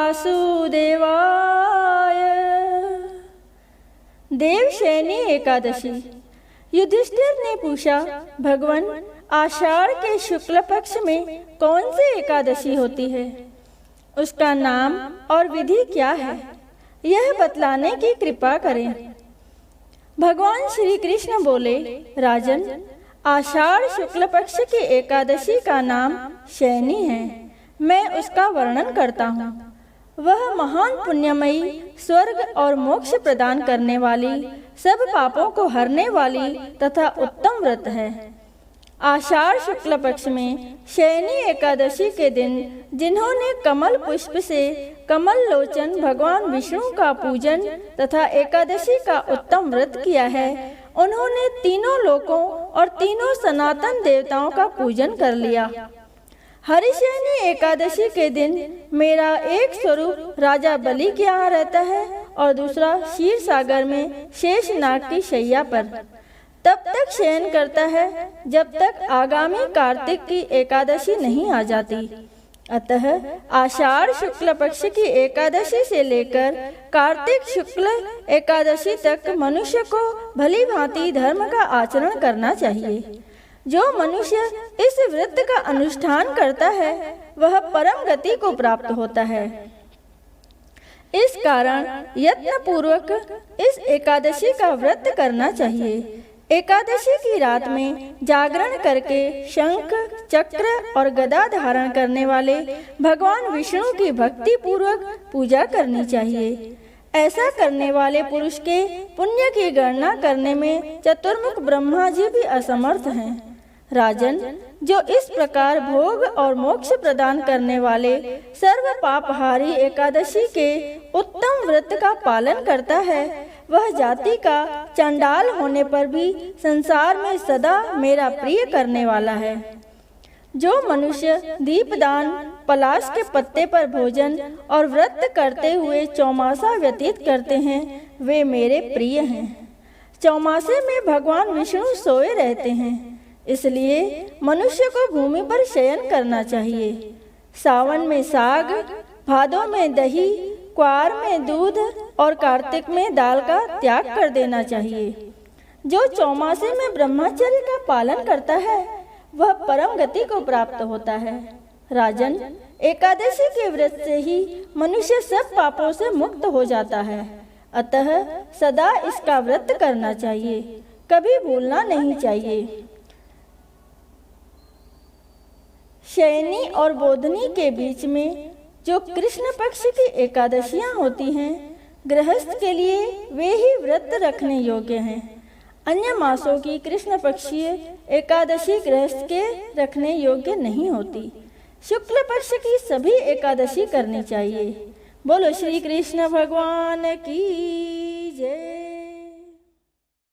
वासुदेवाय। देवशयनी एकादशी। युधिष्ठिर ने पूछा, भगवान, आषाढ़ के शुक्ल पक्ष में कौन सी एकादशी होती है? उसका नाम और विधि क्या है, यह बतलाने की कृपा करें। भगवान श्री कृष्ण बोले, राजन, आषाढ़ शुक्ल पक्ष की एकादशी का नाम शयनी है। मैं उसका वर्णन करता हूँ। वह महान पुण्यमयी, स्वर्ग और मोक्ष प्रदान करने वाली, सब पापों को हरने वाली तथा उत्तम व्रत है। आषाढ़ शुक्ल पक्ष में शयनी एकादशी के दिन जिन्होंने कमल पुष्प से कमल लोचन भगवान विष्णु का पूजन तथा एकादशी का उत्तम व्रत किया है, उन्होंने तीनों लोकों और तीनों सनातन देवताओं का पूजन कर लिया। हरिशयनी एकादशी के दिन मेरा एक स्वरूप राजा बलि के यहाँ रहता है और दूसरा क्षीर सागर में शेषनाग की शैया पर तब तक शयन करता है जब तक आगामी कार्तिक की एकादशी नहीं आ जाती। अतः आषाढ़ शुक्ल पक्ष की एकादशी से लेकर कार्तिक शुक्ल एकादशी तक मनुष्य को भली भांति धर्म का आचरण करना चाहिए। जो मनुष्य इस व्रत का अनुष्ठान करता है वह परम गति को प्राप्त होता है। इस कारण यत्न पूर्वक इस एकादशी का व्रत करना चाहिए। एकादशी की रात में जागरण करके शंख, चक्र और गदा धारण करने वाले भगवान विष्णु की भक्ति पूर्वक पूजा करनी चाहिए। ऐसा करने वाले पुरुष के पुण्य की गणना करने में चतुर्मुख ब्रह्मा जी भी असमर्थ हैं। राजन, जो इस प्रकार भोग और मोक्ष प्रदान करने वाले सर्व पापहारी एकादशी के उत्तम व्रत का पालन करता है, वह जाति का चंडाल होने पर भी संसार में सदा मेरा प्रिय करने वाला है। जो मनुष्य दीपदान, पलाश के पत्ते पर भोजन और व्रत करते हुए चौमासा व्यतीत करते हैं, वे मेरे प्रिय हैं। चौमासे में भगवान विष्णु सोए रहते हैं, इसलिए मनुष्य को भूमि पर शयन करना चाहिए। सावन में साग, भादों में दही, क्वार में दूध और कार्तिक में दाल का त्याग कर देना चाहिए। जो चौमासे में ब्रह्मचर्य का पालन करता है वह परम गति को प्राप्त होता है। राजन, एकादशी के व्रत से ही मनुष्य सब पापों से मुक्त हो जाता है। अतः सदा इसका व्रत करना चाहिए, कभी भूलना नहीं चाहिए। शयनी और बोधनी के बीच में जो कृष्ण पक्ष की एकादशियां होती हैं, गृहस्थ के लिए वे ही व्रत रखने योग्य हैं। अन्य मासों की कृष्ण पक्षीय एकादशी गृहस्थ के रखने योग्य नहीं होती। शुक्ल पक्ष की सभी एकादशी करनी चाहिए। बोलो श्री कृष्ण भगवान की जय।